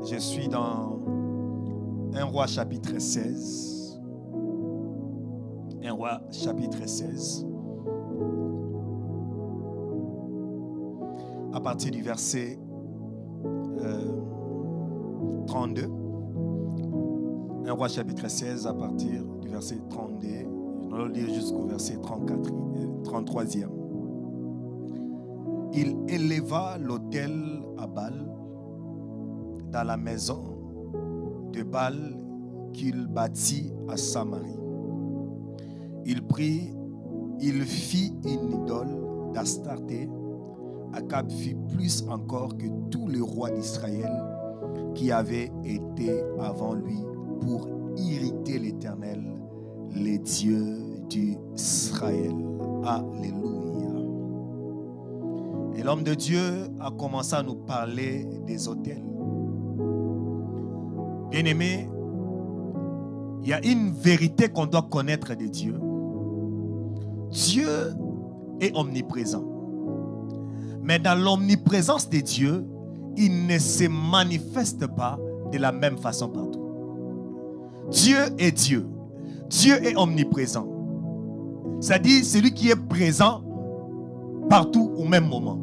Je suis dans 1 Roi chapitre 16. 1 Roi chapitre 16. À partir du verset 32. 1 Roi chapitre 16 à partir du verset 32. Nous allons lire jusqu'au verset 33e. Il éleva l'autel à Baal dans la maison de Baal qu'il bâtit à Samarie. Il fit une idole d'Astarté. Akab fit plus encore que tous les rois d'Israël qui avaient été avant lui pour irriter l'Éternel, les dieux d'Israël. Alléluia. Et l'homme de Dieu a commencé à nous parler des autels. Bien-aimés, il y a une vérité qu'on doit connaître de Dieu. Dieu est omniprésent. Mais dans l'omniprésence de Dieu, il ne se manifeste pas de la même façon partout. Dieu est Dieu. Dieu est omniprésent. C'est-à-dire celui qui est présent partout au même moment.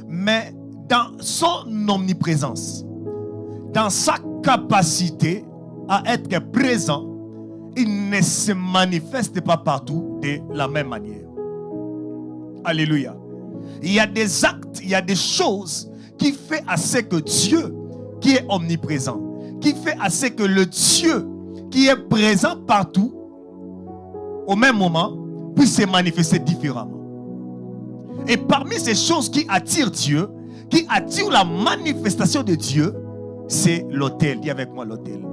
Mais dans son omniprésence, dans sa capacité à être présent, il ne se manifeste pas partout de la même manière. Alléluia. Il y a des actes, il y a des choses qui font à ce que Dieu, qui est omniprésent, qui fait à ce que le Dieu qui est présent partout, au même moment, puisse se manifester différemment. Et parmi ces choses qui attirent Dieu, qui attirent la manifestation de Dieu, c'est l'autel. Dis avec moi l'autel.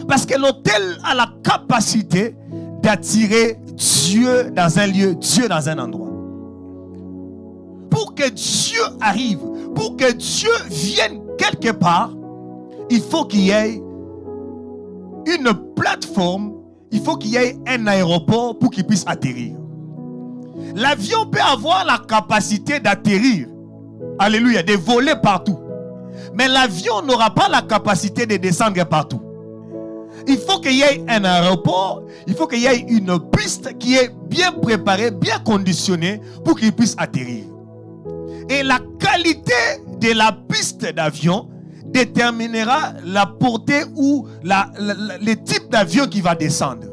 Parce que l'autel a la capacité d'attirer Dieu dans un lieu, Dieu dans un endroit. Pour que Dieu arrive, pour que Dieu vienne quelque part, il faut qu'il y ait une plateforme, il faut qu'il y ait un aéroport pour qu'il puisse atterrir. L'avion peut avoir la capacité d'atterrir, alléluia, de voler partout. Mais l'avion n'aura pas la capacité de descendre partout. Il faut qu'il y ait un aéroport, il faut qu'il y ait une piste qui est bien préparée, bien conditionnée pour qu'il puisse atterrir. Et la qualité de la piste d'avion déterminera la portée ou le type d'avion qui va descendre.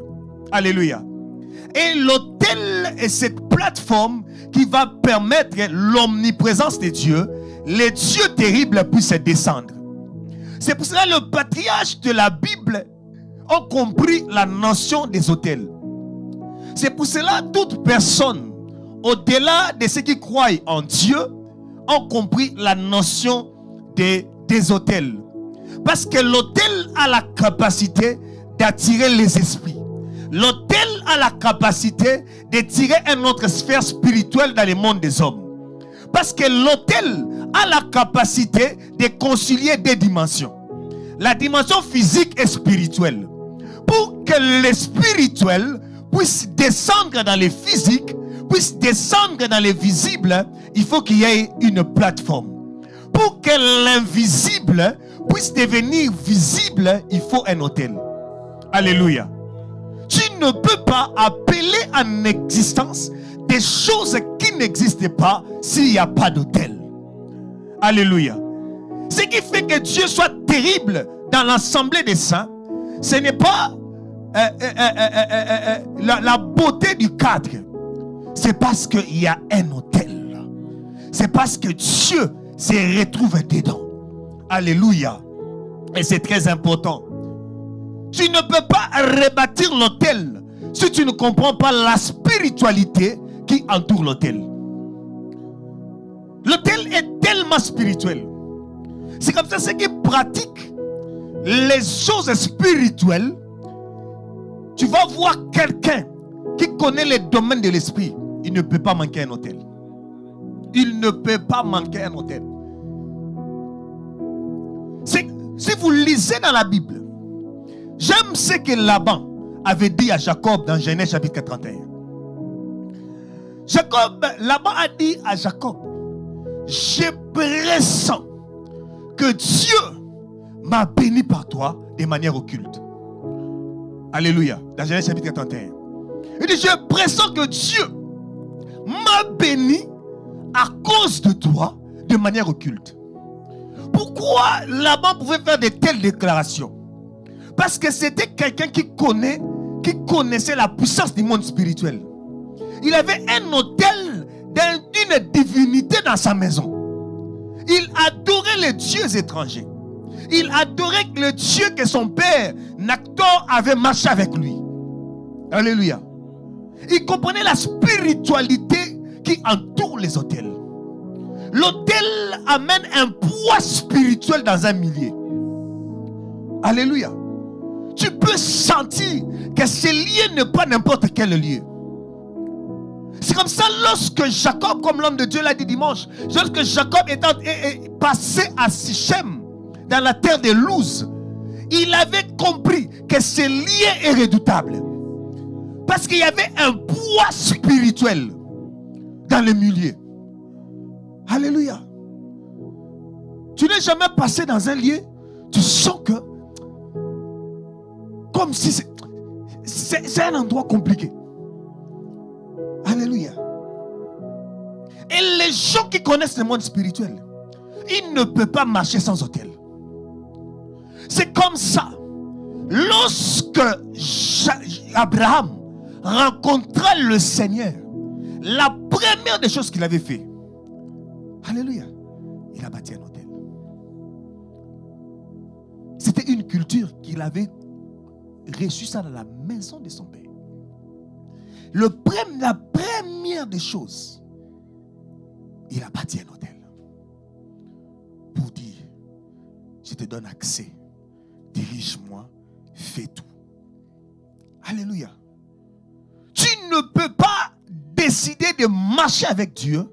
Alléluia. Et l'autel est cette plateforme qui va permettre l'omniprésence de Dieu, les dieux terribles puissent descendre. C'est pour cela que le patriarche de la Bible a compris la notion des autels. C'est pour cela que toute personne, au-delà de ceux qui croient en Dieu, ont compris la notion des autels. Parce que l'autel a la capacité d'attirer les esprits. L'autel a la capacité de tirer une autre sphère spirituelle dans le monde des hommes. Parce que l'autel a la capacité de concilier des dimensions. La dimension physique et spirituelle. Pour que le spirituel puisse descendre dans le physique, puisse descendre dans le visible, il faut qu'il y ait une plateforme. Pour que l'invisible puisse devenir visible, il faut un autel. Alléluia. Tu ne peux pas appeler en existence des choses qui n'existent pas s'il n'y a pas d'autel. Alléluia. Ce qui fait que Dieu soit terrible dans l'assemblée des saints, ce n'est pas la beauté du cadre. C'est parce qu'il y a un autel. C'est parce que Dieu se retrouve dedans. Alléluia. Et c'est très important. Tu ne peux pas rebâtir l'autel si tu ne comprends pas la spiritualité qui entoure l'autel. L'autel est tellement spirituel. C'est comme ça, ceux qui pratiquent les choses spirituelles, tu vas voir quelqu'un qui connaît les domaines de l'esprit. Il ne peut pas manquer un autel. Il ne peut pas manquer un autel. Si vous lisez dans la Bible, j'aime ce que Laban avait dit à Jacob dans Genèse chapitre 31. Laban a dit à Jacob, je pressens que Dieu m'a béni par toi de manière occulte. Alléluia. Dans Genèse chapitre 31. Il dit, je pressens que Dieu m'a béni à cause de toi de manière occulte. Pourquoi Laban pouvait faire de telles déclarations? Parce que c'était quelqu'un qui connaissait la puissance du monde spirituel. Il avait un autel d'une divinité dans sa maison. Il adorait les dieux étrangers. Il adorait le Dieu que son père, Nactor, avait marché avec lui. Alléluia. Il comprenait la spiritualité qui entoure les autels. L'autel amène un poids spirituel dans un milieu. Alléluia. Tu peux sentir que ce lieu n'est pas n'importe quel lieu. C'est comme ça lorsque Jacob, comme l'homme de Dieu l'a dit dimanche, lorsque Jacob est passé à Sichem, dans la terre de Luz, il avait compris que ce lieu est redoutable. Parce qu'il y avait un poids spirituel dans le milieu. Alléluia. Tu n'es jamais passé dans un lieu, tu sens que comme si c'est un endroit compliqué. Alléluia. Et les gens qui connaissent le monde spirituel, ils ne peuvent pas marcher sans autel. C'est comme ça. Lorsque Abraham rencontra le Seigneur, la première des choses qu'il avait fait, alléluia, il a bâti un autel. C'était une culture qu'il avait reçue ça dans la maison de son père. La première des choses, il a bâti un autel pour dire, je te donne accès, dirige-moi, fais tout. Alléluia. Tu ne peux pas décider de marcher avec Dieu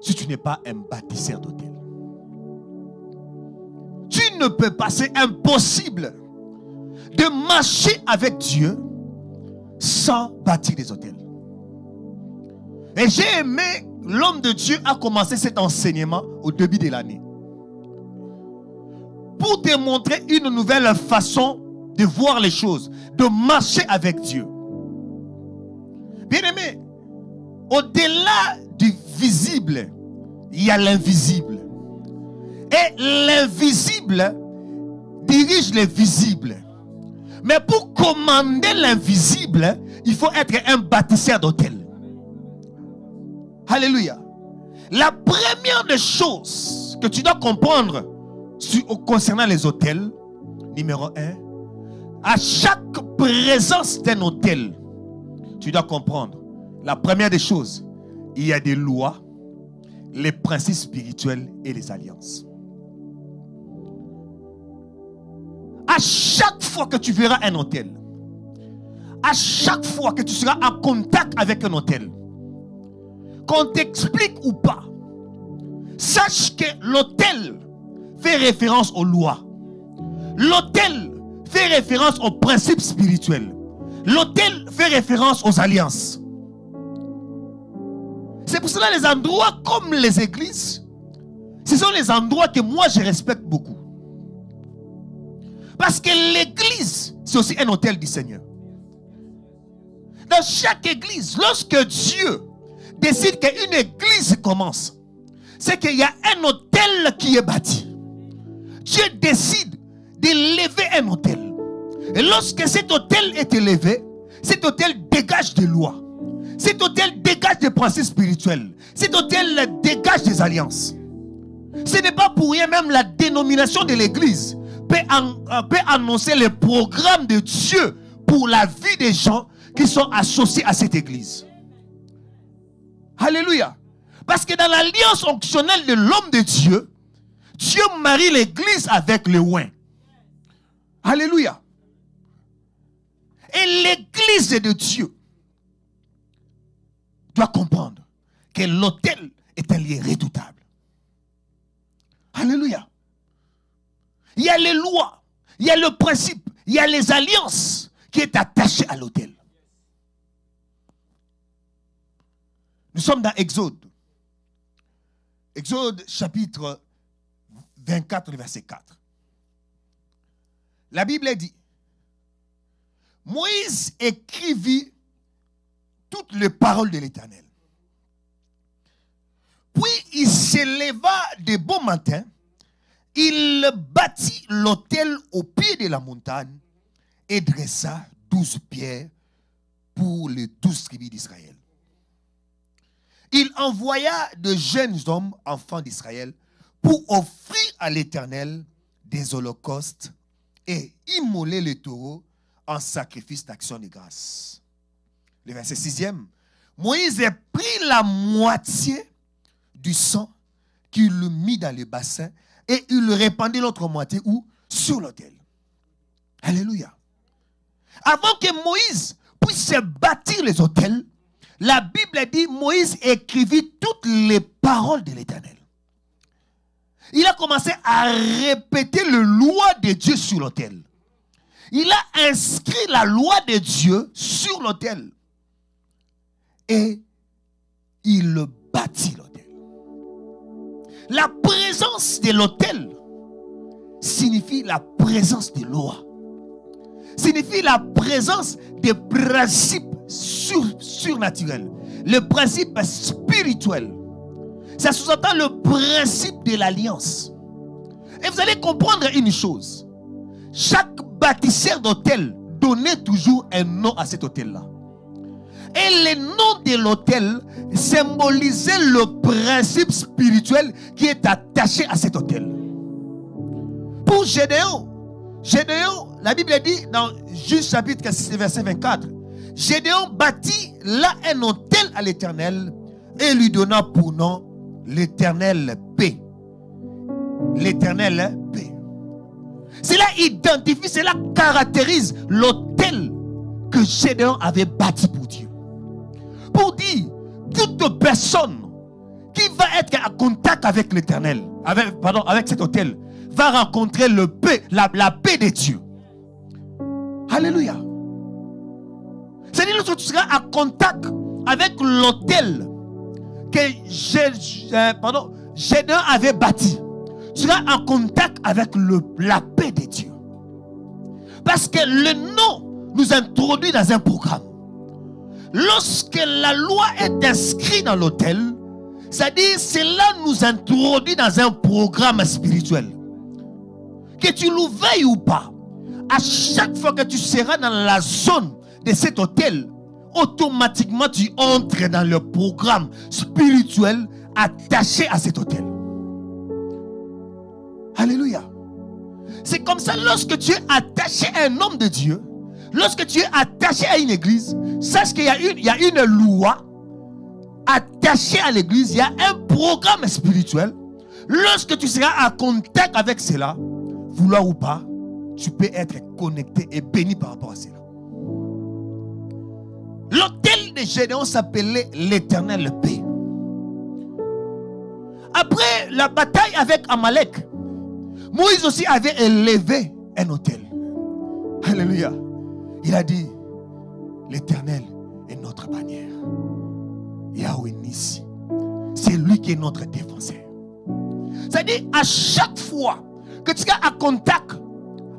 si tu n'es pas un bâtisseur d'autel. Tu ne peux pas, c'est impossible de marcher avec Dieu sans bâtir des autels. Et j'ai aimé, l'homme de Dieu a commencé cet enseignement au début de l'année pour te montrer une nouvelle façon de voir les choses, de marcher avec Dieu. Bien aimé, au-delà du visible, il y a l'invisible. Et l'invisible dirige le visible. Mais pour commander l'invisible, il faut être un bâtisseur d'autel. Alléluia. La première des choses que tu dois comprendre concernant les autels, numéro 1, à chaque présence d'un autel, tu dois comprendre, la première des choses, il y a des lois, les principes spirituels et les alliances. À chaque fois que tu verras un autel, à chaque fois que tu seras en contact avec un autel, qu'on t'explique ou pas, sache que l'autel fait référence aux lois. L'autel fait référence aux principes spirituels. L'autel fait référence aux alliances. C'est pour cela les endroits comme les églises, ce sont les endroits que moi je respecte beaucoup. Parce que l'église, c'est aussi un autel du Seigneur. Dans chaque église, lorsque Dieu décide qu'une église commence, c'est qu'il y a un autel qui est bâti. Dieu décide d'élever un autel. Et lorsque cet autel est élevé, cet autel dégage des lois. Cet autel dégage des principes spirituels. Cet autel dégage des alliances. Ce n'est pas pour rien, même la dénomination de l'église peut annoncer le programme de Dieu pour la vie des gens qui sont associés à cette église. Alléluia. Parce que dans l'alliance onctionnelle de l'homme de Dieu, Dieu marie l'église avec le oint. Alléluia. Et l'église de Dieu doit comprendre que l'autel est un lieu redoutable. Alléluia. Il y a les lois, il y a le principe, il y a les alliances qui est attaché à l'autel. Nous sommes dans Exode. Exode chapitre 24, verset 4. La Bible dit, Moïse écrivit toutes les paroles de l'Éternel. Puis il s'éleva de bon matin, il bâtit l'autel au pied de la montagne et dressa 12 pierres pour les 12 tribus d'Israël. Il envoya de jeunes hommes, enfants d'Israël, pour offrir à l'Éternel des holocaustes et immoler les taureaux en sacrifice d'action de grâce. Le verset 6e, Moïse a pris la moitié du sang qu'il le mit dans le bassin et il le répandit l'autre moitié où? Sur l'autel. Alléluia. Avant que Moïse puisse se bâtir les autels, la Bible dit Moïse écrivit toutes les paroles de l'Éternel. Il a commencé à répéter la loi de Dieu sur l'autel. Il a inscrit la loi de Dieu sur l'autel. Et il bâtit l'autel. La présence de l'autel signifie la présence de loi. Signifie la présence des principes surnaturels. Le principe spirituel. Ça sous-entend le principe de l'alliance. Et vous allez comprendre une chose. Chaque bâtisseur d'autel donnait toujours un nom à cet autel-là. Et le nom de l'autel symbolisait le principe spirituel qui est attaché à cet autel. Pour Gédéon, la Bible dit dans Juge chapitre 6, verset 24, Gédéon bâtit là un autel à l'Éternel et lui donna pour nom l'Éternel paix. L'Éternel paix. Cela identifie, cela caractérise l'autel que Gédéon avait bâti pour Dieu. Pour dire, toute personne qui va être en contact avec l'Éternel, avec cet autel, va rencontrer la paix de Dieu. Alléluia. C'est-à-dire que tu seras en contact avec l'autel que Gédéon avait bâti. Tu seras en contact avec la paix de Dieu. Parce que le nom nous introduit dans un programme. Lorsque la loi est inscrite dans l'autel, c'est-à-dire cela nous introduit dans un programme spirituel. Que tu le veuilles ou pas, à chaque fois que tu seras dans la zone de cet autel, automatiquement tu entres dans le programme spirituel attaché à cet autel. Alléluia. C'est comme ça, lorsque tu es attaché à un homme de Dieu, lorsque tu es attaché à une église, sache qu'il y a une loi attachée à l'église, il y a un programme spirituel. Lorsque tu seras en contact avec cela, vouloir ou pas, tu peux être connecté et béni par rapport à cela. L'autel de Gédéon s'appelait l'Éternel paix. Après la bataille avec Amalek, Moïse aussi avait élevé un autel. Alléluia. Il a dit, l'Éternel est notre bannière. Yahweh Nissi. C'est lui qui est notre défenseur. C'est-à-dire, à chaque fois que tu es en contact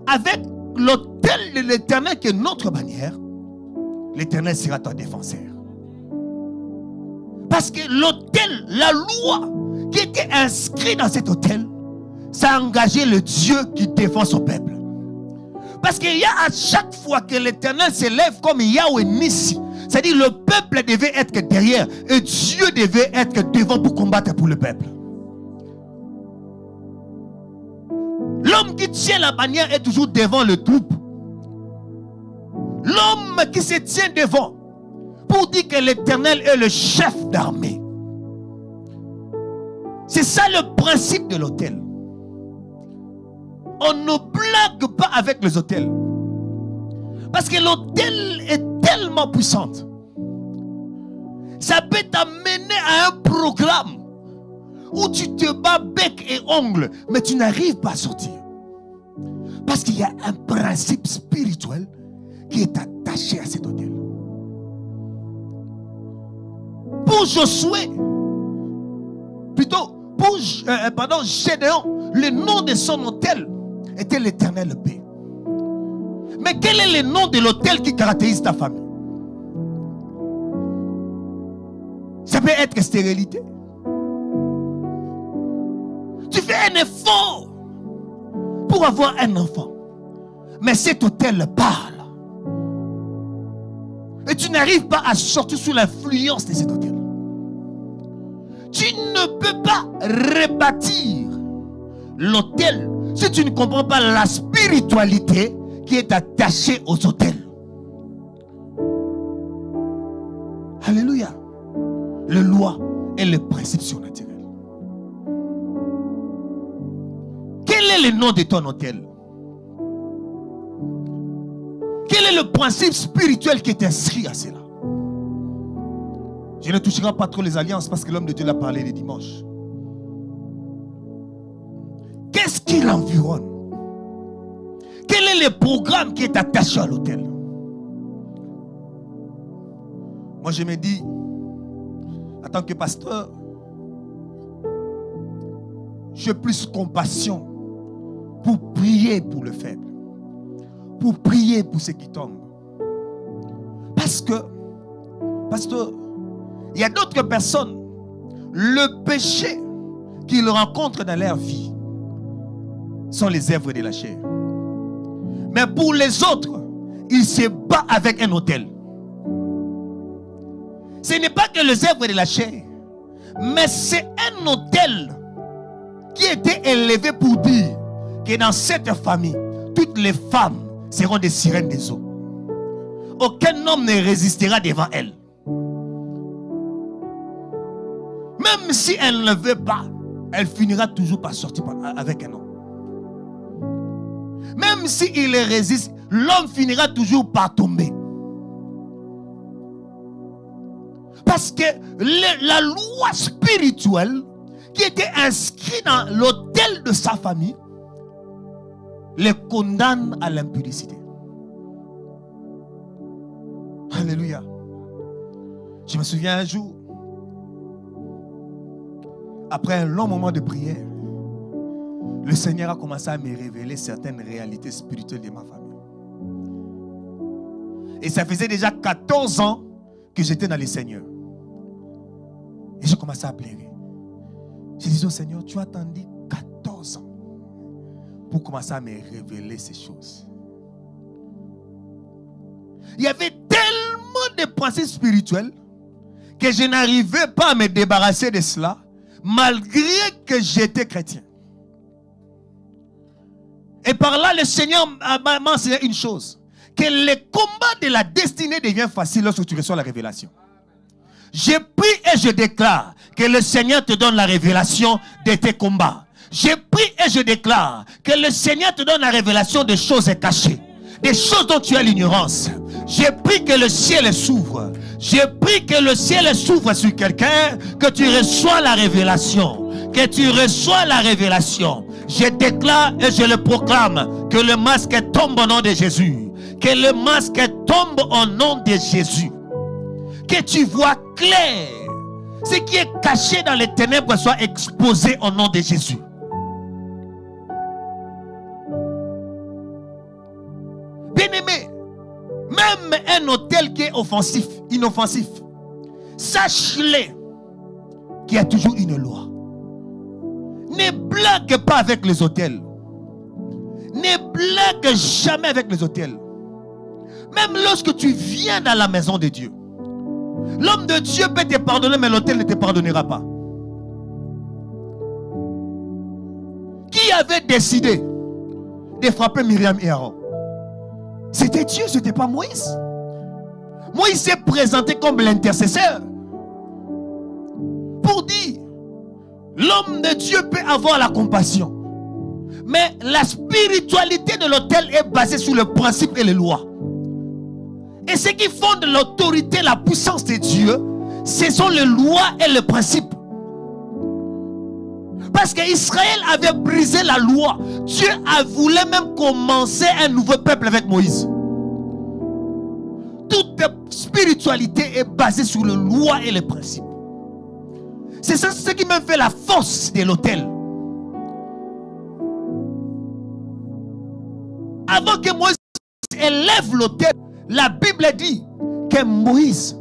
avec l'autel de l'Éternel qui est notre bannière, l'Éternel sera ton défenseur. Parce que l'autel, la loi qui était inscrite dans cet autel, ça a engagé le Dieu qui défend son peuple. Parce qu'il y a à chaque fois que l'Éternel s'élève comme Yahweh Nissi, c'est-à-dire le peuple devait être derrière et Dieu devait être devant pour combattre pour le peuple. L'homme qui tient la bannière est toujours devant le troupe. L'homme qui se tient devant pour dire que l'Éternel est le chef d'armée. C'est ça le principe de l'autel. On ne blague pas avec les autels. Parce que l'autel est tellement puissant. Ça peut t'amener à un programme où tu te bats bec et ongle, mais tu n'arrives pas à sortir. Parce qu'il y a un principe spirituel qui est attaché à cet autel. Pour Josué, plutôt pour Gédéon, le nom de son autel était l'Éternel paix. Mais quel est le nom de l'autel qui caractérise ta famille? Ça peut être stérilité. Tu fais un effort pour avoir un enfant. Mais cet autel parle. Et tu n'arrives pas à sortir sous l'influence de cet autel. Tu ne peux pas rebâtir l'autel si tu ne comprends pas la spiritualité qui est attachée aux autels. Alléluia. Les lois et les principes surnaturels. Quel est le nom de ton autel? Quel est le principe spirituel qui est inscrit à cela? Je ne toucherai pas trop les alliances parce que l'homme de Dieu l'a parlé les dimanches. Qu'est-ce qui l'environne? Quel est le programme qui est attaché à l'autel? Moi je me dis, en tant que pasteur, j'ai plus compassion pour prier pour le faible, pour prier pour ceux qui tombent. Parce que, pasteur, il y a d'autres personnes, le péché qu'ils rencontrent dans leur vie sont les œuvres de la chair. Mais pour les autres, ils se battent avec un autel. Ce n'est pas que les œuvres de la chair, mais c'est un autel qui a été élevé pour dire que dans cette famille, toutes les femmes seront des sirènes des eaux. Aucun homme ne résistera devant elles. Même si elle ne veut pas, elle finira toujours par sortir avec un homme. Même s'il résiste, l'homme finira toujours par tomber. Parce que la loi spirituelle qui était inscrite dans l'autel de sa famille les condamne à l'impudicité. Alléluia. Je me souviens un jour, après un long moment de prière, le Seigneur a commencé à me révéler certaines réalités spirituelles de ma famille. Et ça faisait déjà 14 ans que j'étais dans le Seigneur. Et j'ai commencé à pleurer. J'ai dit au Seigneur, tu as attendu 14 ans pour commencer à me révéler ces choses. Il y avait tellement de pensées spirituelles que je n'arrivais pas à me débarrasser de cela, malgré que j'étais chrétien. Et par là, le Seigneur m'a enseigné une chose, que le combat de la destinée devient facile lorsque tu reçois la révélation. Je prie et je déclare que le Seigneur te donne la révélation de tes combats. Je prie et je déclare que le Seigneur te donne la révélation des choses cachées, des choses dont tu as l'ignorance. Je prie que le ciel s'ouvre. Je prie que le ciel s'ouvre sur quelqu'un, que tu reçois la révélation. Que tu reçois la révélation. Je déclare et je le proclame que le masque tombe au nom de Jésus. Que le masque tombe au nom de Jésus. Que tu vois clair. Ce qui est caché dans les ténèbres soit exposé au nom de Jésus. Bien-aimé, même un autel qui est offensif, inoffensif, sache-le qu'il y a toujours une loi. Ne blague pas avec les autels. Ne blague jamais avec les autels. Même lorsque tu viens dans la maison de Dieu, l'homme de Dieu peut te pardonner, mais l'autel ne te pardonnera pas. Qui avait décidé de frapper Myriam et Aaron? C'était Dieu, ce n'était pas Moïse. Moïse s'est présenté comme l'intercesseur pour dire, l'homme de Dieu peut avoir la compassion. Mais la spiritualité de l'autel est basée sur le principe et les lois. Et ce qui fonde l'autorité, la puissance de Dieu, ce sont les lois et les principes. Parce qu'Israël avait brisé la loi. Dieu a voulu même commencer un nouveau peuple avec Moïse. Toute spiritualité est basée sur les lois et les principes. C'est ça ce qui même fait la force de l'autel. Avant que Moïse élève l'autel, la Bible dit que Moïse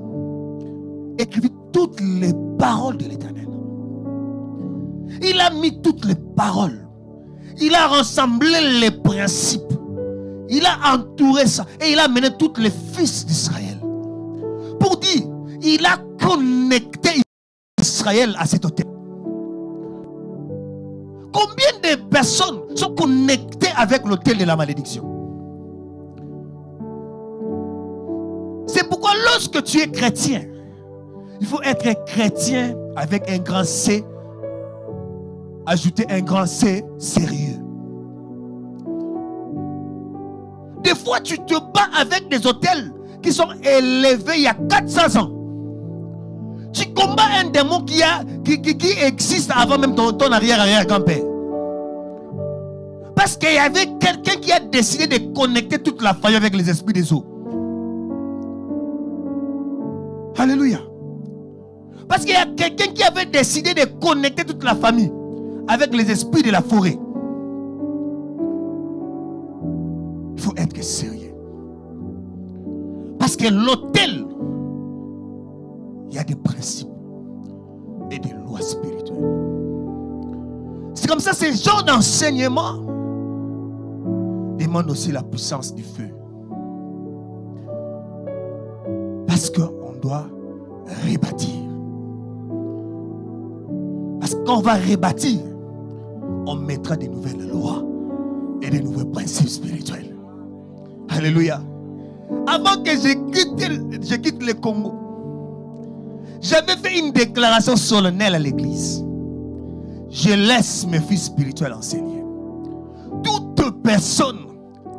écrivit toutes les paroles de l'Éternel. Il a mis toutes les paroles. Il a rassemblé les principes. Il a entouré ça. Et il a mené tous les fils d'Israël. Pour dire, il a connecté Israël à cet autel. Combien de personnes sont connectées avec l'autel de la malédiction? C'est pourquoi lorsque tu es chrétien, il faut être chrétien avec un grand C, ajouter un grand C, sérieux. Des fois, tu te bats avec des autels qui sont élevés il y a 400 ans. Tu combats un démon qui existe avant même ton arrière-arrière-grand-père. Parce qu'il y avait quelqu'un qui a décidé de connecter toute la famille avec les esprits des eaux. Alléluia. Parce qu'il y a quelqu'un qui avait décidé de connecter toute la famille avec les esprits de la forêt. Il faut être sérieux. Parce que l'autel, il y a des principes et des lois spirituelles. C'est comme ça, ces genres d'enseignement demandent aussi la puissance du feu. Parce qu'on doit rebâtir. Parce qu'on va rebâtir, on mettra des nouvelles lois et des nouveaux principes spirituels. Alléluia. Avant que je quitte le Congo, j'avais fait une déclaration solennelle à l'église. Je laisse mes fils spirituels enseigner. Toute personne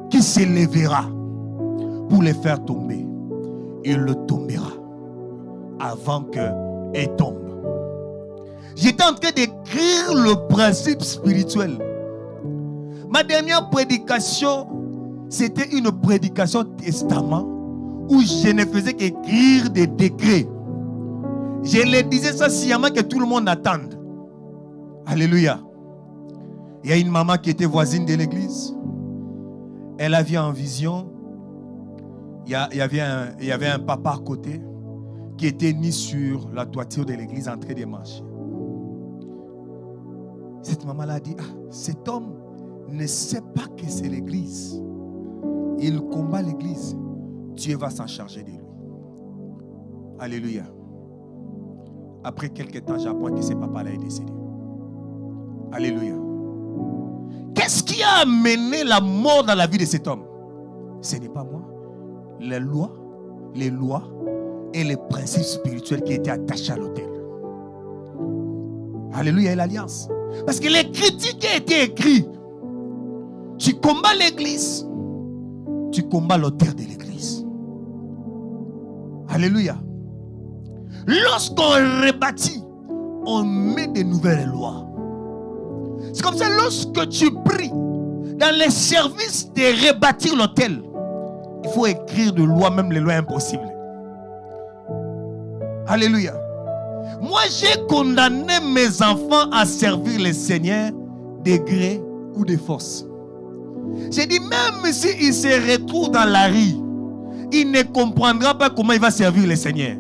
qui s'élèvera pour les faire tomber, il le tombera avant qu'elle tombe. J'étais en train d'écrire le principe spirituel. Ma dernière prédication, c'était une prédication testament où je ne faisais qu'écrire des décrets. Je les disais ça sciemment que tout le monde attende. Alléluia. Il y a une maman qui était voisine de l'église. Elle a vu en vision. Il y avait un papa à côté qui était mis sur la toiture de l'église en train de marcher. Cette maman a dit, cet homme ne sait pas que c'est l'église. Il combat l'église. Dieu va s'en charger de lui. Alléluia. Après quelques temps, j'apprends que ce papa-là est décédé. Alléluia. Qu'est-ce qui a amené la mort dans la vie de cet homme? Ce n'est pas moi. Les lois et les principes spirituels qui étaient attachés à l'autel. Alléluia, et l'alliance. Parce que les critiques qui ont été écrites, tu combats l'église, tu combats l'autel de l'église. Alléluia. Lorsqu'on rebâtit, on met de nouvelles lois. C'est comme ça, lorsque tu pries dans les services de rebâtir l'autel, il faut écrire de lois, même les lois impossibles. Alléluia. Moi, j'ai condamné mes enfants à servir le Seigneur de gré ou de force. J'ai dit, même s'il se retrouve dans la rue, il ne comprendra pas comment il va servir le Seigneur.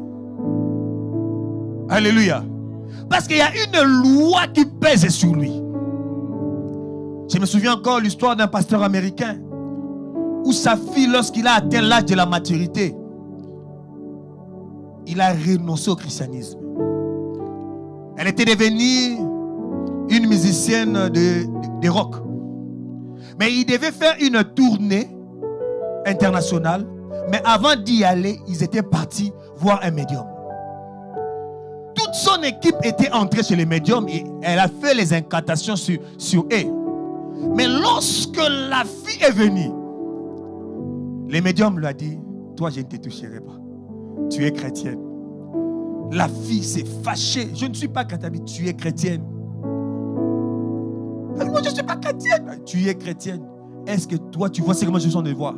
Alléluia. Parce qu'il y a une loi qui pèse sur lui. Je me souviens encore l'histoire d'un pasteur américain où sa fille, lorsqu'il a atteint l'âge de la maturité, il a renoncé au christianisme. Elle était devenue une musicienne de rock. Mais il devait faire une tournée internationale. Mais avant d'y aller, ils étaient partis voir un médium. Toute son équipe était entrée chez les médiums et elle a fait les incantations sur eux. Mais lorsque la fille est venue, le médium lui a dit, toi je ne te toucherai pas. Tu es chrétienne. La fille s'est fâchée. Je ne suis pas chrétienne. Tu es chrétienne. Moi je ne suis pas chrétienne. Tu es chrétienne. Est-ce que toi tu vois ce que moi je suis en train de voir?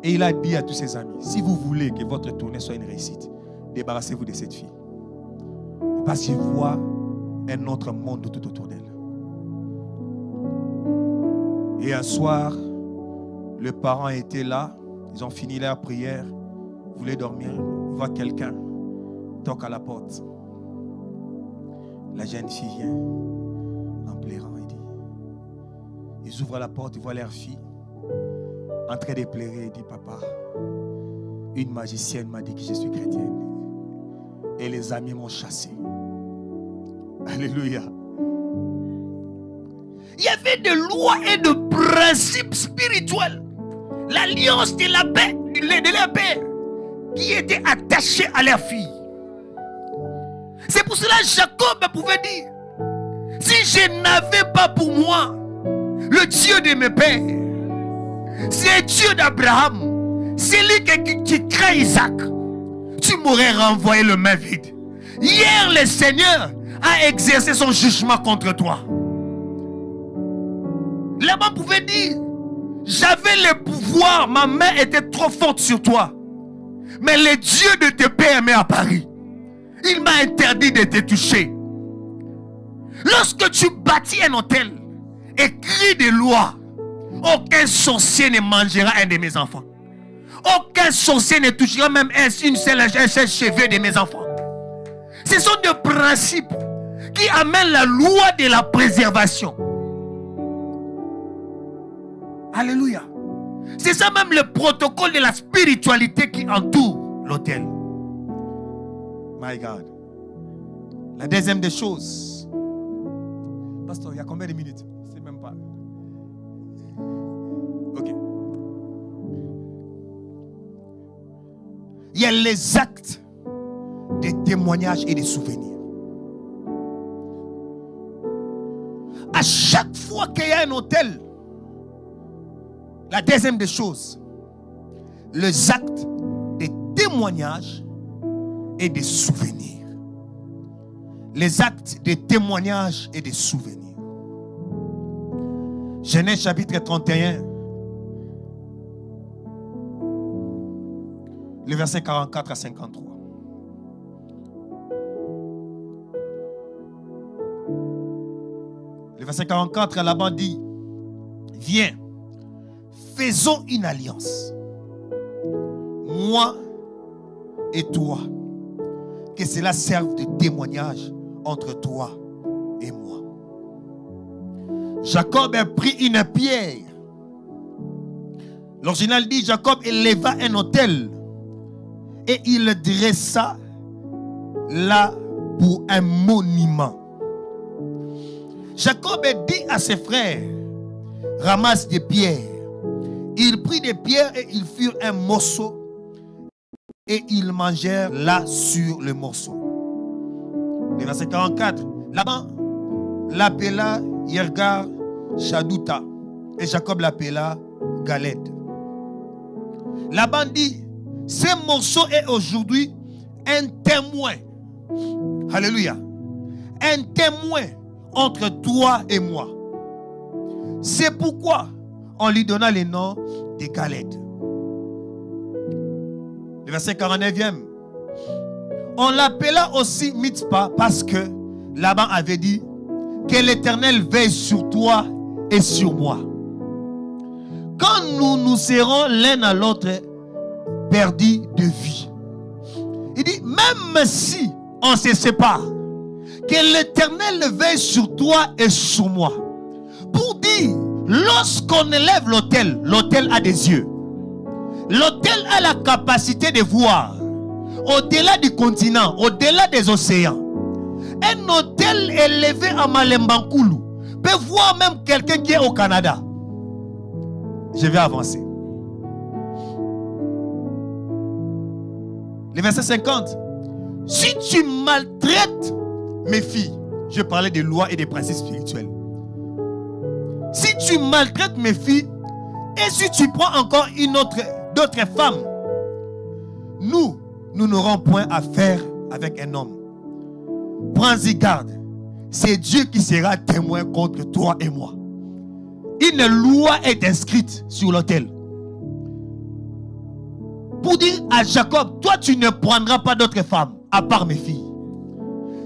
Et il a dit à tous ses amis, si vous voulez que votre tournée soit une réussite, débarrassez-vous de cette fille. Parce qu'il voit un autre monde tout autour d'elle. Et un soir, le parent était là. Ils ont fini leur prière. Ils voulaient dormir. Ils voient quelqu'un. Toque à la porte. La jeune fille vient en pleurant. Ils ouvrent la porte. Ils voient leur fille en train de pleurer. Il dit, papa, une magicienne m'a dit que je suis chrétienne. Et les amis m'ont chassé. Alléluia. Il y avait des lois et de principes spirituels. L'alliance de la paix, de leur père, qui était attachée à leur fille. C'est pour cela que Jacob pouvait dire, si je n'avais pas pour moi le Dieu de mes pères, c'est Dieu d'Abraham, c'est lui qui crée Isaac, tu m'aurais renvoyé le main vide. Hier, le Seigneur a exercé son jugement contre toi. Laban pouvait dire, j'avais le pouvoir, ma main était trop forte sur toi. Mais le Dieu de tes pères m'est apparu. Il m'a interdit de te toucher. Lorsque tu bâtis un autel, écris des lois. Aucun sorcier ne mangera un de mes enfants. Aucun sorcier ne touchera même un seul cheveu de mes enfants. Ce sont des principes qui amènent la loi de la préservation. Alléluia. C'est ça même le protocole de la spiritualité qui entoure l'autel. My God. La deuxième des choses. Pasteur, il y a combien de minutes? C'est même pas. Ok. Il y a les actes des témoignages et des souvenirs. À chaque fois qu'il y a un autel, la deuxième des choses, les actes des témoignages et des souvenirs. Les actes des témoignages et des souvenirs. Genèse chapitre 31, le verset 44 à 53. Le verset 44, Laban dit, viens, faisons une alliance, moi et toi, que cela serve de témoignage entre toi et moi. Jacob a pris une pierre. L'original dit, Jacob éleva un autel et il le dressa là pour un monument. Jacob a dit à ses frères, ramasse des pierres. Il prit des pierres et ils furent un morceau et ils mangèrent là sur le morceau. Le verset 44, Laban l'appela Yergar Shadouta et Jacob l'appela Galed. Laban dit, ce morceau est aujourd'hui un témoin. Alléluia. Un témoin entre toi et moi. C'est pourquoi on lui donna le nom de Galed. Le verset 49e. On l'appela aussi Mitzpah parce que Laban avait dit que l'Éternel veille sur toi et sur moi. Quand nous serons l'un à l'autre perdus de vie. Il dit, même si on se sépare, que l'Éternel veille sur toi et sur moi. Pour dire, lorsqu'on élève l'autel, l'autel a des yeux. L'autel a la capacité de voir au-delà du continent, au-delà des océans. Un autel élevé à Malembankoulou peut voir même quelqu'un qui est au Canada. Je vais avancer. Le verset 50. Si tu maltraites mes filles, je parlais des lois et des principes spirituels. Si tu maltraites mes filles, et si tu prends encore d'autres femmes, nous n'aurons point à faire avec un homme. Prends-y garde. C'est Dieu qui sera témoin contre toi et moi. Une loi est inscrite sur l'autel. Pour dire à Jacob, toi tu ne prendras pas d'autres femmes à part mes filles.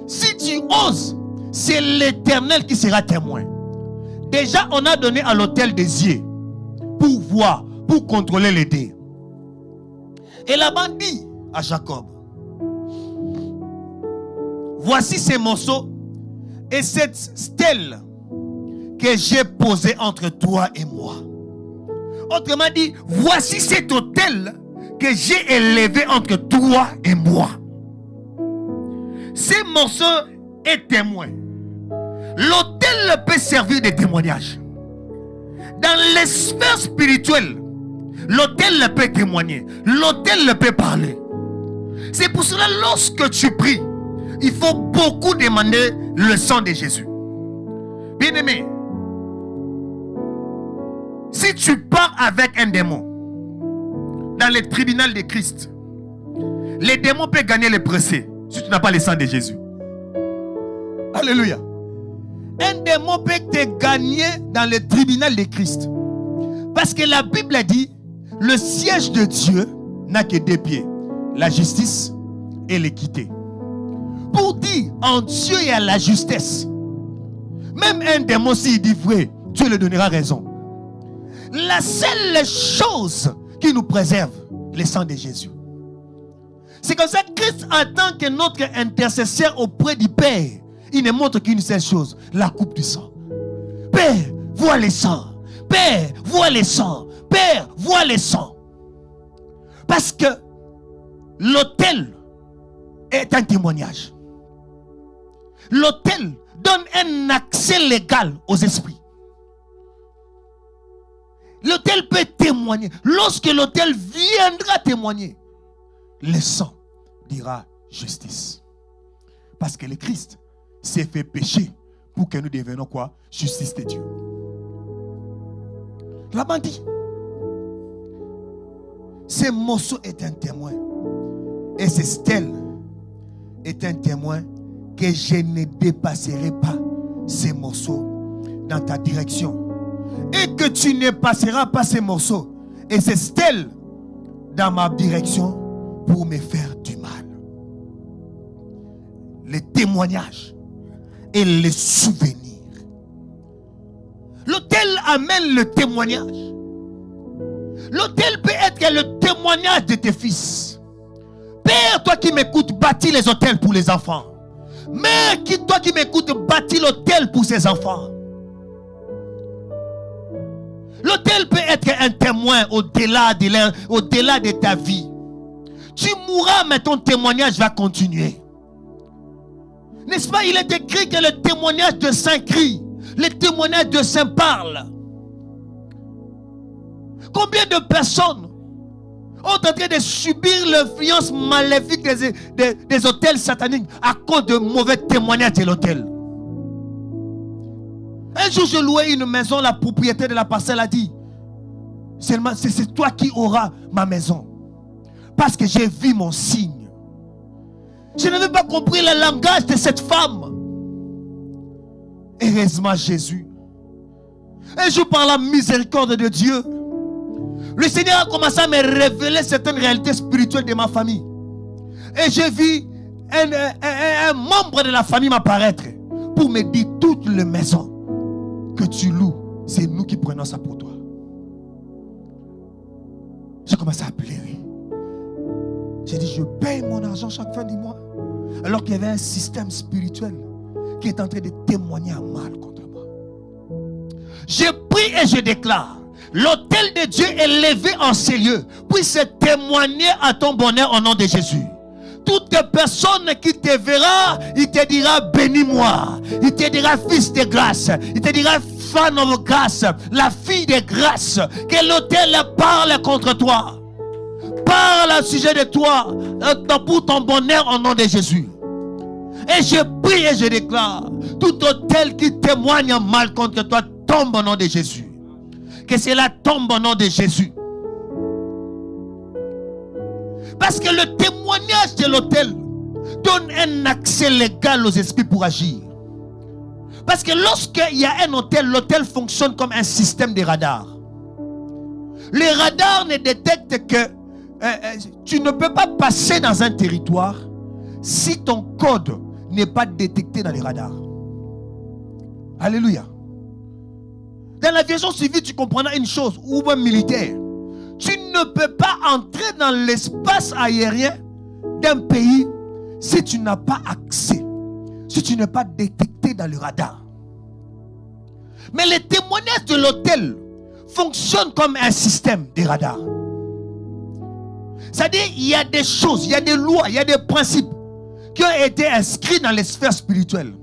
Si tu oses, c'est l'Éternel qui sera témoin. Déjà, on a donné à l'autel des yeux pour voir, pour contrôler les dés. Et Laban dit à Jacob, voici ces morceaux et cette stèle que j'ai posée entre toi et moi. Autrement dit, voici cet autel que j'ai élevé entre toi et moi. Ces morceaux est témoin. L'autel peut servir de témoignage. Dans les sphères spirituelles, l'autel peut témoigner. L'autel peut parler. C'est pour cela, lorsque tu pries, il faut beaucoup demander le sang de Jésus. Bien-aimé, si tu pars avec un démon dans le tribunal de Christ, les démons peuvent gagner les procès si tu n'as pas le sang de Jésus. Alléluia. Un démon peut te gagner dans le tribunal de Christ. Parce que la Bible a dit, le siège de Dieu n'a que deux pieds, la justice et l'équité. Pour dire, en Dieu il y a la justesse. Même un démon, s'il dit vrai, Dieu lui donnera raison. La seule chose qui nous préserve, le sang de Jésus. C'est comme ça que Christ, en tant que notre intercesseur auprès du Père, il ne montre qu'une seule chose, la coupe du sang. Père, vois le sang. Père, vois le sang. Père, vois le sang. Parce que l'autel est un témoignage. L'autel donne un accès légal aux esprits. L'autel peut témoigner. Lorsque l'autel viendra témoigner, le sang dira justice. Parce que le Christ s'est fait pécher pour que nous devenions quoi? Justice de Dieu. Laban dit, ce morceau est un témoin. Et ce stèle est un témoin que je ne dépasserai pas ces morceaux dans ta direction. Et que tu ne passeras pas ces morceaux et ces stèles dans ma direction pour me faire du mal. Les témoignages et les souvenirs. L'autel amène le témoignage. L'autel peut être le témoignage de tes fils. Père, toi qui m'écoutes, bâtis les autels pour les enfants. Mère, toi qui m'écoutes, bâtis l'autel pour ses enfants. L'autel peut être un témoin au-delà de ta vie. Tu mourras, mais ton témoignage va continuer. N'est-ce pas? Il est écrit que le témoignage de saint crie, le témoignage de saint parle. Combien de personnes ont en train de subir l'influence maléfique des autels sataniques à cause de mauvais témoignages de l'autel? Un jour, je louais une maison, la propriétaire de la parcelle a dit, c'est toi qui auras ma maison. Parce que j'ai vu mon signe. Je n'avais pas compris le langage de cette femme. Heureusement, Jésus. Un jour, par la miséricorde de Dieu, le Seigneur a commencé à me révéler certaines réalités spirituelles de ma famille. Et j'ai vu un membre de la famille m'apparaître pour me dire, toutes les maisons que tu loues, c'est nous qui prenons ça pour toi. J'ai commencé à pleurer. J'ai dit, je paye mon argent chaque fin du mois. Alors qu'il y avait un système spirituel qui est en train de témoigner à mal contre moi. Je prie et je déclare, l'autel de Dieu est levé en ces lieux, puisse témoigner à ton bonheur au nom de Jésus. Toute personne qui te verra, il te dira bénis-moi. Il te dira fils de grâce. Il te dira femme de grâce. La fille de grâce. Que l'autel parle contre toi. Parle au sujet de toi. Pour ton bonheur au nom de Jésus. Et je prie et je déclare. Tout autel qui témoigne mal contre toi tombe au nom de Jésus. Que cela tombe au nom de Jésus. Parce que le témoignage de l'autel donne un accès légal aux esprits pour agir. Parce que lorsqu'il y a un autel, l'autel fonctionne comme un système de radar. Les radars ne détectent que tu ne peux pas passer dans un territoire si ton code n'est pas détecté dans les radars. Alléluia. Dans l'aviation civile, tu comprendras une chose, ou même militaire. Tu ne peux pas entrer dans l'espace aérien d'un pays si tu n'as pas accès, si tu n'es pas détecté dans le radar. Mais les témoignages de l'hôtel fonctionnent comme un système de radar. C'est-à-dire, il y a des choses, il y a des lois, il y a des principes qui ont été inscrits dans les sphères spirituelles.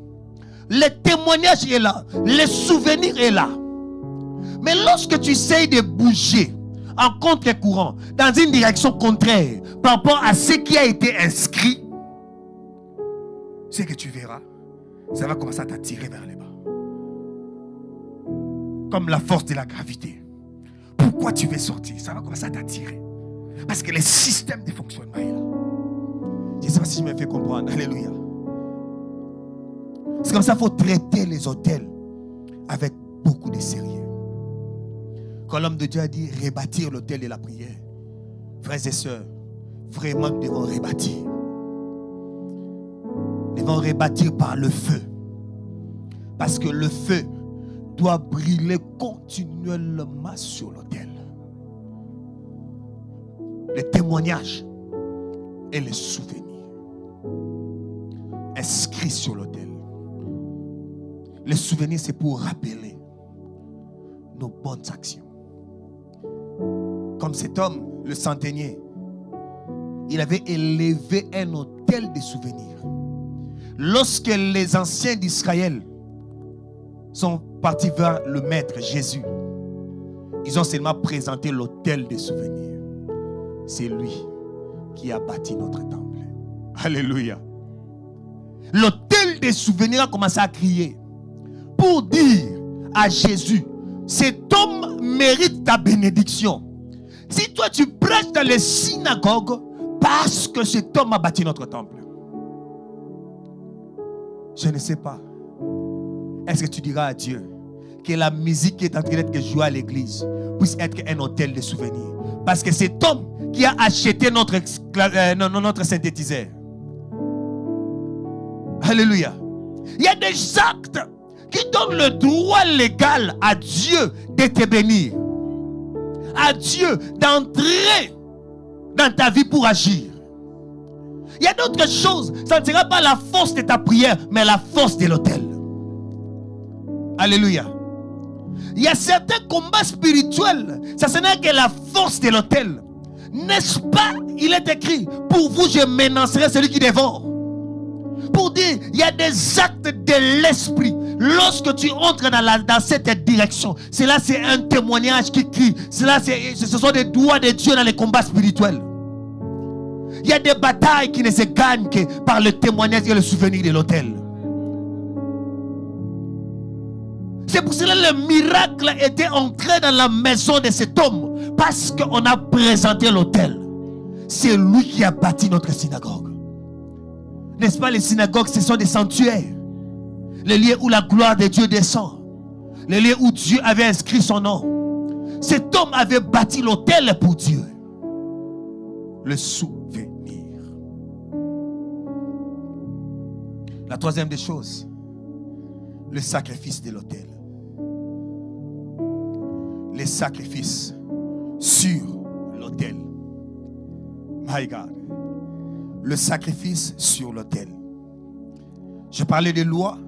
Les témoignages sont là, les souvenirs sont là. Mais lorsque tu essayes de bouger en contre-courant, dans une direction contraire, par rapport à ce qui a été inscrit, ce que tu verras, ça va commencer à t'attirer vers les bas. Comme la force de la gravité. Pourquoi tu veux sortir? Ça va commencer à t'attirer. Parce que le système de fonctionnement est là. Je ne sais pas si je me fais comprendre. Alléluia. C'est comme ça qu'il faut traiter les hôtels avec beaucoup de sérieux. Quand l'homme de Dieu a dit rebâtir l'autel de la prière, frères et sœurs, vraiment nous devons rebâtir. Nous devons rebâtir par le feu. Parce que le feu doit brûler continuellement sur l'autel. Le témoignage et les souvenirs inscrits sur l'autel. Les souvenirs, c'est pour rappeler nos bonnes actions. Comme cet homme, le centenier, il avait élevé un autel de souvenirs. Lorsque les anciens d'Israël sont partis vers le maître Jésus, ils ont seulement présenté l'autel des souvenirs. C'est lui qui a bâti notre temple. Alléluia. L'autel des souvenirs a commencé à crier pour dire à Jésus, cet homme mérite ta bénédiction. Si toi tu prêches dans les synagogues, parce que cet homme a bâti notre temple. Je ne sais pas. Est-ce que tu diras à Dieu que la musique qui est en train d'être jouée à l'église puisse être un hôtel de souvenirs? Parce que cet homme qui a acheté notre synthétiseur. Alléluia. Il y a des actes qui donnent le droit légal à Dieu de te bénir. À Dieu d'entrer dans ta vie pour agir. Il y a d'autres choses. Ça ne sera pas la force de ta prière, mais la force de l'autel. Alléluia. Il y a certains combats spirituels. Ça ce n'est que la force de l'autel. N'est-ce pas? Il est écrit, pour vous je menacerai celui qui dévore. Pour dire, il y a des actes de l'esprit. Lorsque tu entres dans cette direction, cela c'est un témoignage qui crie. Ce sont des doigts de Dieu dans les combats spirituels. Il y a des batailles qui ne se gagnent que par le témoignage et le souvenir de l'autel. C'est pour cela que le miracle était entré dans la maison de cet homme. Parce qu'on a présenté l'autel. C'est lui qui a bâti notre synagogue. N'est-ce pas, les synagogues, ce sont des sanctuaires. Les lieux où la gloire de Dieu descend. Les lieux où Dieu avait inscrit son nom. Cet homme avait bâti l'autel pour Dieu. Le souvenir. La troisième des choses, le sacrifice de l'autel. Les sacrifices sur l'autel. My God. Le sacrifice sur l'autel. Je parlais des lois,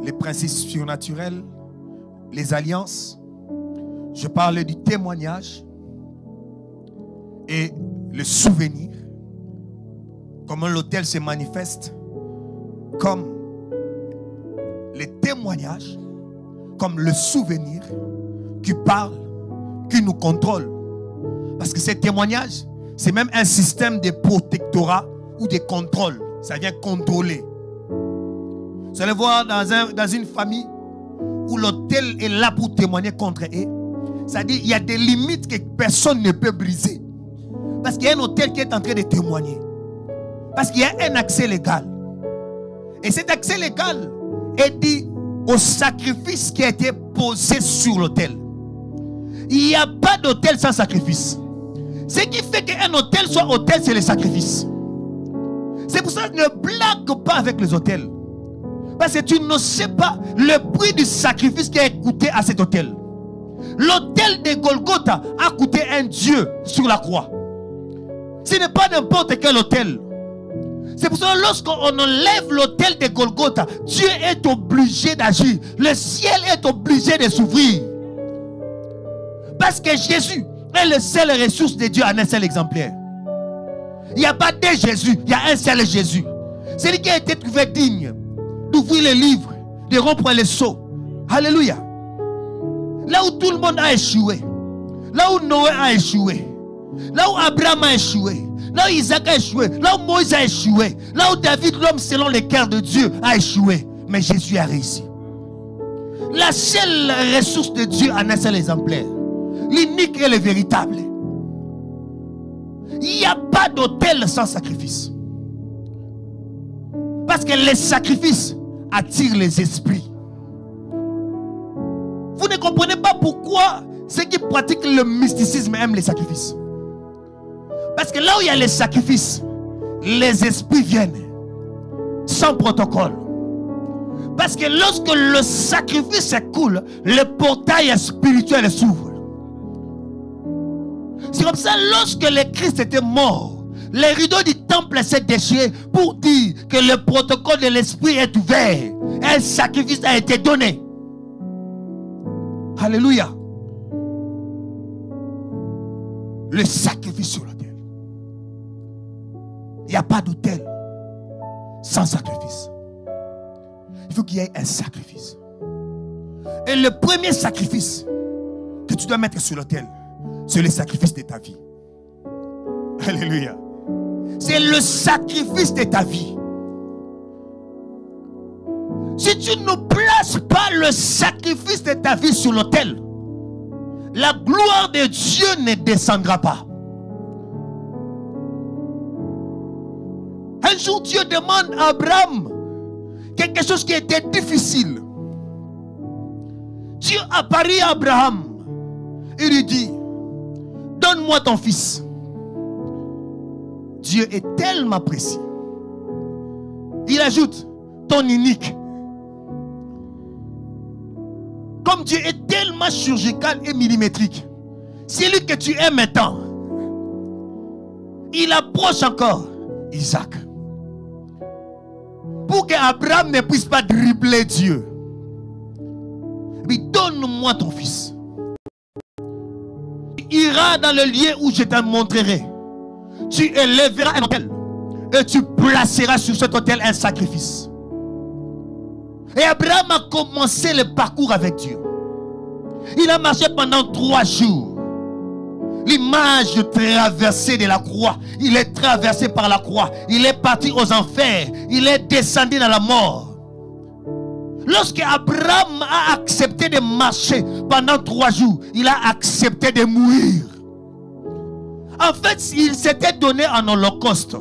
les principes surnaturels, les alliances. Je parlais du témoignage et le souvenir. Comment l'autel se manifeste comme les témoignages, comme le souvenir qui parle, qui nous contrôle. Parce que ces témoignages, c'est même un système de protectorat ou de contrôle. Ça vient contrôler. Vous allez voir dans une famille où l'autel est là pour témoigner contre eux. C'est-à-dire qu'il y a des limites que personne ne peut briser. Parce qu'il y a un autel qui est en train de témoigner. Parce qu'il y a un accès légal. Et cet accès légal est dit au sacrifice qui a été posé sur l'autel. Il n'y a pas d'autel sans sacrifice. Ce qui fait qu'un autel soit autel, c'est le sacrifice. C'est pour ça que ne blague pas avec les autels. Parce que tu ne sais pas le prix du sacrifice qui a coûté à cet autel. L'autel de Golgotha a coûté un Dieu sur la croix. Ce n'est pas n'importe quel autel. C'est pour ça que lorsqu'on enlève l'autel de Golgotha, Dieu est obligé d'agir. Le ciel est obligé de s'ouvrir. Parce que Jésus est le seul ressource de Dieu en un seul exemplaire. Il n'y a pas deux Jésus, il y a un seul Jésus. C'est lui qui a été trouvé digne d'ouvrir les livres, de rompre les sceaux. Alléluia. Là où tout le monde a échoué, là où Noé a échoué, là où Abraham a échoué, là où Isaac a échoué, là où Moïse a échoué, là où David, l'homme selon le cœur de Dieu, a échoué. Mais Jésus a réussi. La seule ressource de Dieu en un seul exemplaire, l'unique et le véritable. Il n'y a pas d'autel sans sacrifice. Parce que les sacrifices attirent les esprits. Vous ne comprenez pas pourquoi ceux qui pratiquent le mysticisme aiment les sacrifices. Parce que là où il y a les sacrifices, les esprits viennent sans protocole. Parce que lorsque le sacrifice s'écoule, le portail spirituel s'ouvre. C'est comme ça, lorsque le Christ était mort, les rideaux du temple s'est déchiré pour dire que le protocole de l'esprit est ouvert. Un sacrifice a été donné. Alléluia. Le sacrifice sur l'autel. Il n'y a pas d'autel sans sacrifice. Il faut qu'il y ait un sacrifice. Et le premier sacrifice que tu dois mettre sur l'autel, c'est le sacrifice de ta vie. Alléluia. C'est le sacrifice de ta vie. Si tu ne places pas le sacrifice de ta vie sur l'autel, la gloire de Dieu ne descendra pas. Un jour, Dieu demande à Abraham quelque chose qui était difficile. Dieu apparaît à Abraham et lui dit: donne-moi ton fils. Dieu est tellement précis. Il ajoute: ton unique. Comme Dieu est tellement chirurgical et millimétrique, celui que tu aimes maintenant, il approche encore Isaac. Pour qu'Abraham ne puisse pas dribbler Dieu. Mais donne-moi ton fils. Tu iras dans le lieu où je te montrerai. Tu élèveras un autel et tu placeras sur cet autel un sacrifice. Et Abraham a commencé le parcours avec Dieu. Il a marché pendant 3 jours. L'image de traversée de la croix. Il est traversé par la croix. Il est parti aux enfers. Il est descendu dans la mort. Lorsque Abraham a accepté de marcher pendant 3 jours, il a accepté de mourir. En fait, il s'était donné en holocauste.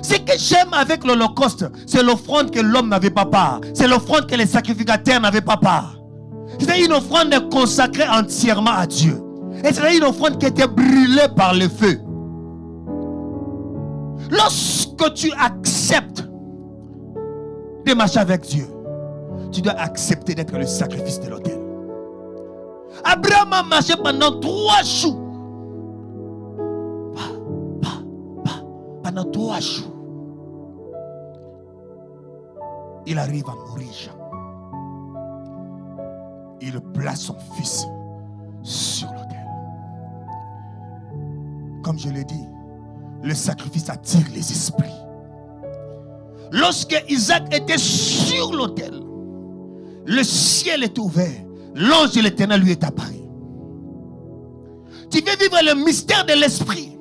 Ce que j'aime avec l'holocauste, c'est l'offrande que l'homme n'avait pas part. C'est l'offrande que les sacrificateurs n'avaient pas part. C'était une offrande consacrée entièrement à Dieu. Et c'était une offrande qui était brûlée par le feu. Lorsque tu acceptes de marcher avec Dieu, tu dois accepter d'être le sacrifice de l'autel. Abraham a marché pendant 3 jours. Pendant 3 jours. Il arrive à mourir. Il place son fils sur l'autel. Comme je l'ai dit, le sacrifice attire les esprits. Lorsque Isaac était sur l'autel, le ciel est ouvert. L'ange de l'Éternel lui est apparu. Tu veux vivre le mystère de l'esprit.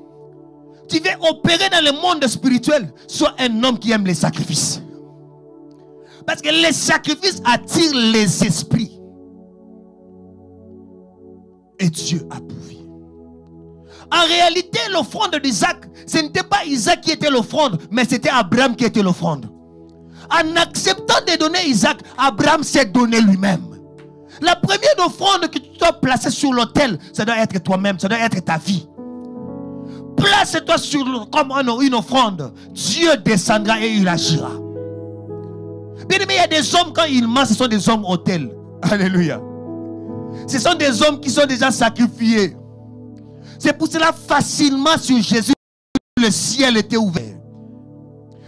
Tu veux opérer dans le monde spirituel. Sois un homme qui aime les sacrifices. Parce que les sacrifices attirent les esprits. Et Dieu a pourvu. En réalité, l'offrande d'Isaac, ce n'était pas Isaac qui était l'offrande, mais c'était Abraham qui était l'offrande. En acceptant de donner Isaac, Abraham s'est donné lui-même. La première offrande que tu dois placer sur l'autel, ça doit être toi-même, ça doit être ta vie. Place-toi comme une offrande. Dieu descendra et il agira. Bien aimé, il y a des hommes, quand ils mentent, ce sont des hommes autels. Alléluia. Ce sont des hommes qui sont déjà sacrifiés. C'est pour cela, facilement sur Jésus, le ciel était ouvert.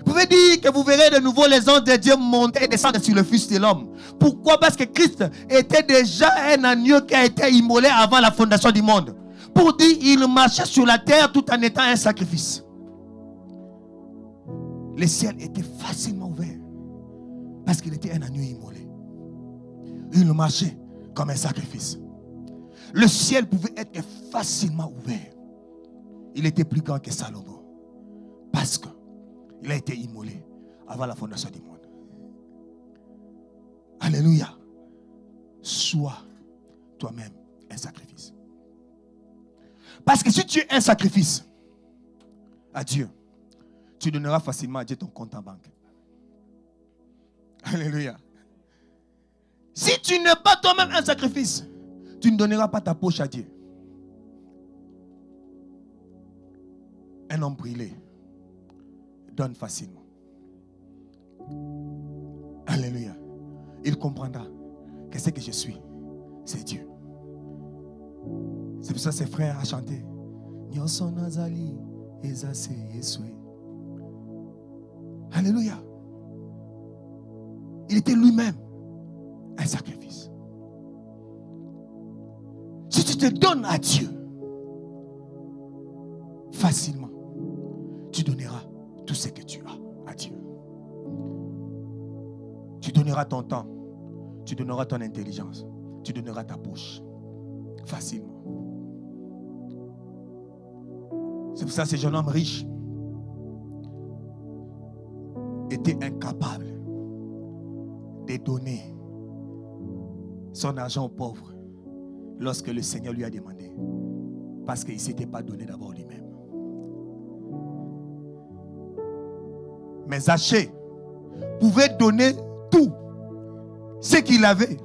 Vous pouvez dire que vous verrez de nouveau les anges de Dieu monter et descendre sur le Fils de l'homme. Pourquoi? Parce que Christ était déjà un agneau qui a été immolé avant la fondation du monde. Pour dire, il marchait sur la terre tout en étant un sacrifice. Le ciel était facilement ouvert. Parce qu'il était un agneau immolé. Il marchait comme un sacrifice. Le ciel pouvait être facilement ouvert. Il était plus grand que Salomon. Parce qu'il a été immolé avant la fondation du monde. Alléluia. Sois toi-même un sacrifice. Parce que si tu es un sacrifice à Dieu, tu donneras facilement à Dieu ton compte en banque. Alléluia. Si tu n'es pas toi-même un sacrifice, tu ne donneras pas ta poche à Dieu. Un homme brûlé donne facilement. Alléluia. Il comprendra que ce que je suis, c'est Dieu. C'est pour ça que ses frères ont chanté. Alléluia. Il était lui-même un sacrifice. Si tu te donnes à Dieu, facilement, tu donneras tout ce que tu as à Dieu. Tu donneras ton temps, tu donneras ton intelligence, tu donneras ta poche. Facilement. C'est pour ça que ce jeune homme riche était incapable de donner son argent aux pauvres lorsque le Seigneur lui a demandé. Parce qu'il ne s'était pas donné d'abord lui-même. Mais Zachée pouvait donner tout ce qu'il avait.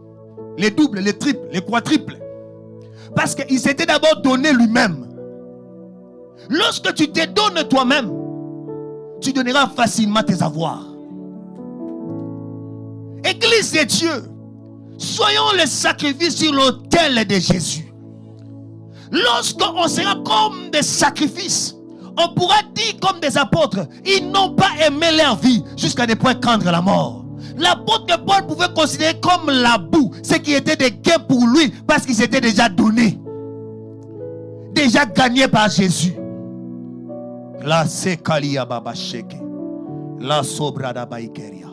Les doubles, les triples, les quadruples. Parce qu'il s'était d'abord donné lui-même. Lorsque tu te donnes toi-même, tu donneras facilement tes avoirs. Église de Dieu, soyons le sacrifice sur l'autel de Jésus. Lorsqu'on sera comme des sacrifices, on pourra dire comme des apôtres, ils n'ont pas aimé leur vie jusqu'à des points craindre la mort. L'apôtre Paul pouvait considérer comme la boue ce qui était des gains pour lui parce qu'il s'était déjà donné, déjà gagné par Jésus. La sekalia baba sheke, la sobrada baikeria.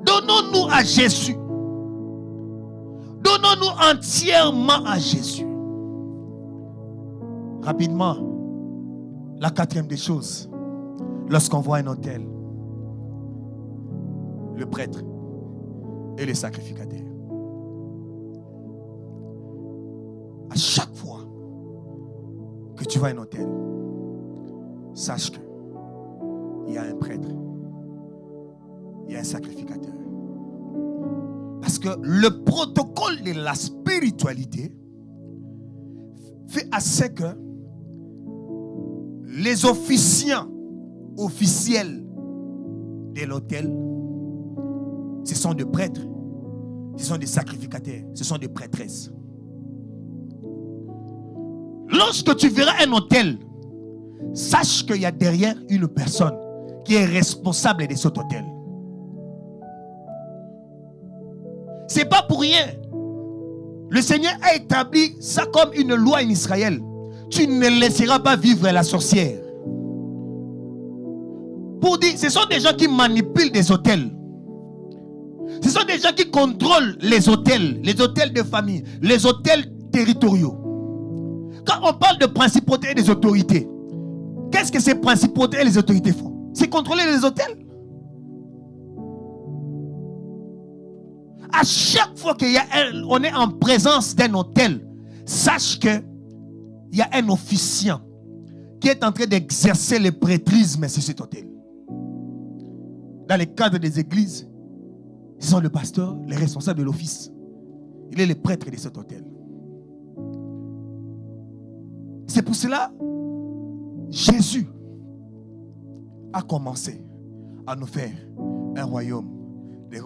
Donnons-nous à Jésus. Donnons-nous entièrement à Jésus. Rapidement, la quatrième des choses, lorsqu'on voit un autel, le prêtre et le sacrificateur. À chaque fois que tu vois un autel, sache qu'il y a un prêtre, il y a un sacrificateur. Parce que le protocole de la spiritualité fait à ce que les officiants officiels de l'autel, ce sont des prêtres, ce sont des sacrificateurs, ce sont des prêtresses. Lorsque tu verras un autel, sache qu'il y a derrière une personne qui est responsable de cet autel. Ce n'est pas pour rien. Le Seigneur a établi ça comme une loi en Israël. Tu ne laisseras pas vivre la sorcière. Pour dire, ce sont des gens qui manipulent des autels. Ce sont des gens qui contrôlent les autels de famille, les autels territoriaux. Quand on parle de principautés et des autorités, qu'est-ce que ces principautés et les autorités font? C'est contrôler les autels. À chaque fois qu'on est en présence d'un autel, sache qu'il y a un officiant qui est en train d'exercer le prêtrisme sur cet autel. Dans les cadres des églises, ce sont le pasteur, les responsables de l'office. Il est le prêtre de cet autel. C'est pour cela Jésus a commencé à nous faire un royaume des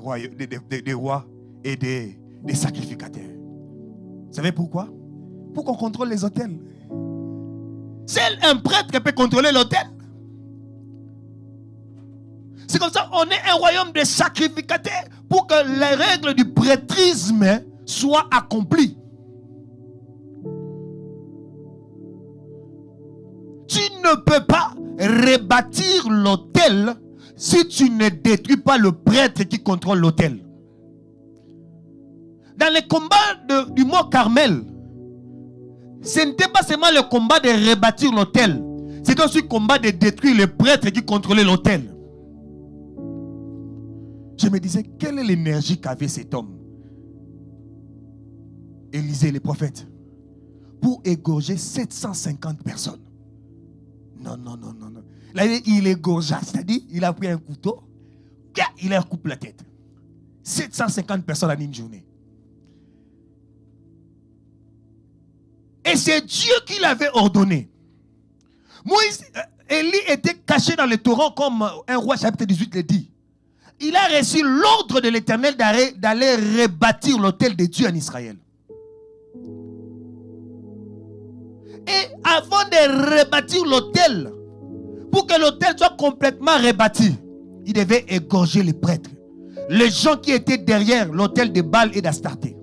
rois et des sacrificateurs. Vous savez pourquoi? Pour qu'on contrôle les autels. Seul un prêtre peut contrôler l'autel. C'est comme ça, on est un royaume de sacrificateurs pour que les règles du prêtrisme soient accomplies. Tu ne peux pas rebâtir l'autel si tu ne détruis pas le prêtre qui contrôle l'autel. Dans les combats du mont Carmel, ce n'était pas seulement le combat de rebâtir l'autel, c'était aussi le combat de détruire le prêtre qui contrôlait l'autel. Je me disais, quelle est l'énergie qu'avait cet homme, Élisée le prophète, pour égorger 750 personnes. Non. Là, il égorgea, c'est-à-dire, il a pris un couteau, il leur coupe la tête. 750 personnes en une journée. Et c'est Dieu qui l'avait ordonné. Élie était caché dans le torrent comme un roi, chapitre 18 le dit. Il a reçu l'ordre de l'Éternel d'aller rebâtir l'autel de Dieu en Israël. Et avant de rebâtir l'autel, pour que l'autel soit complètement rebâti, il devait égorger les prêtres, les gens qui étaient derrière l'autel de Baal et d'Astarté.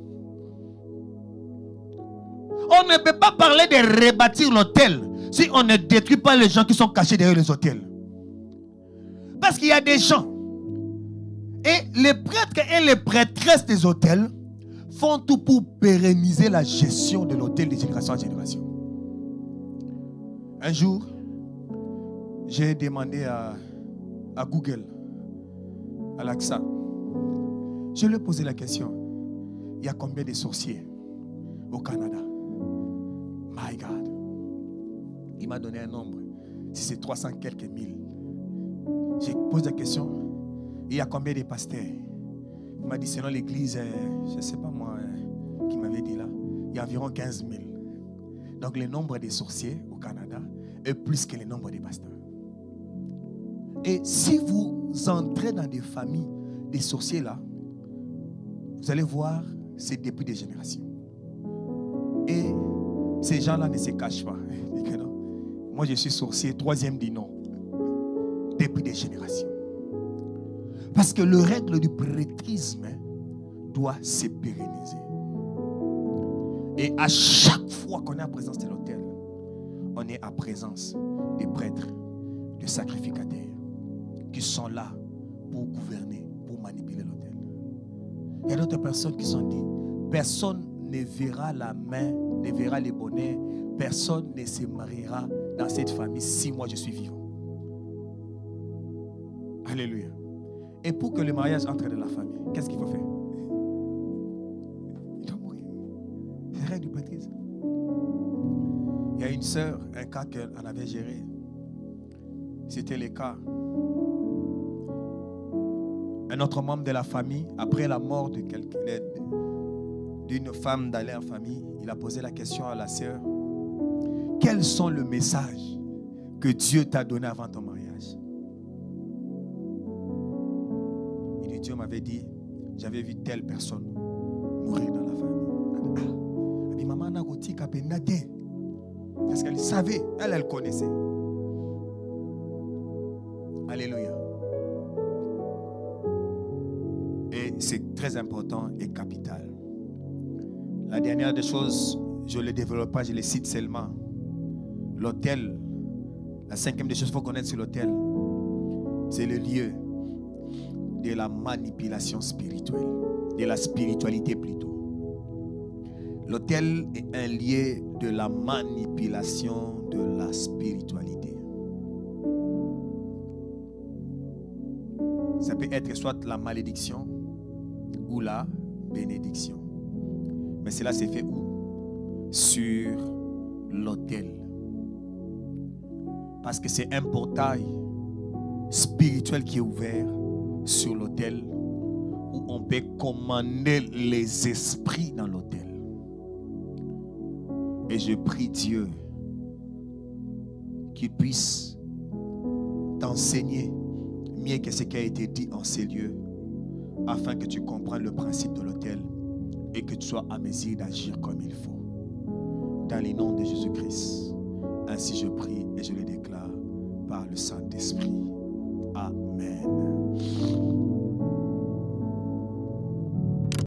On ne peut pas parler de rebâtir l'autel si on ne détruit pas les gens qui sont cachés derrière les autels. Parce qu'il y a des gens, et les prêtres et les prêtresses des autels font tout pour pérenniser la gestion de l'autel de génération en génération. Un jour, j'ai demandé à Google, Alexa, je lui ai posé la question, il y a combien de sorciers au Canada? My God. Il m'a donné un nombre. Si c'est 300 quelques mille. J'ai posé la question, il y a combien de pasteurs? Il m'a dit, selon l'église, je ne sais pas moi, qui m'avait dit là, il y a environ 15 000. Donc le nombre des sorciers au Canada est plus que le nombre des pasteurs. Et si vous entrez dans des familles des sorciers là, vous allez voir, c'est depuis des générations. Et ces gens-là ne se cachent pas. Moi je suis sorcier, troisième dit non. Depuis des générations. Parce que le règle du prêtrisme doit se pérenniser. Et à chaque fois qu'on est en présence de l'autel, on est en présence des prêtres, des sacrificateurs qui sont là pour gouverner, pour manipuler l'autel. Il y a d'autres personnes qui sont dit, personne ne verra la main, ne verra les bonnets, personne ne se mariera dans cette famille si moi je suis vivant. Alléluia. Et pour que le mariage entre dans la famille, qu'est-ce qu'il faut faire? Il doit mourir. C'est rien du prêtrisme. Il y a une sœur, un cas qu'elle avait géré. C'était le cas. Un autre membre de la famille, après la mort de d'une femme dans leur famille, il a posé la question à la sœur, quels sont les messages que Dieu t'a donné avant ton mariage? Et Dieu m'avait dit, j'avais vu telle personne mourir dans la famille. Maman n'a pas dit parce qu'elle savait, elle connaissait. Alléluia. Et c'est très important et capital. La dernière des choses, je ne le développe pas, je le cite seulement. L'autel, la cinquième des choses qu'il faut connaître sur l'autel, c'est le lieu de la manipulation spirituelle, de la spiritualité plutôt. L'autel est un lieu de la manipulation de la spiritualité. Ça peut être soit la malédiction ou la bénédiction. Mais cela s'est fait où? Sur l'autel. Parce que c'est un portail spirituel qui est ouvert sur l'autel où on peut commander les esprits dans l'autel. Et je prie Dieu qu'il puisse t'enseigner mieux que ce qui a été dit en ces lieux afin que tu comprennes le principe de l'autel et que tu sois à mesure d'agir comme il faut. Dans le nom de Jésus-Christ, ainsi je prie et je le déclare par le Saint-Esprit.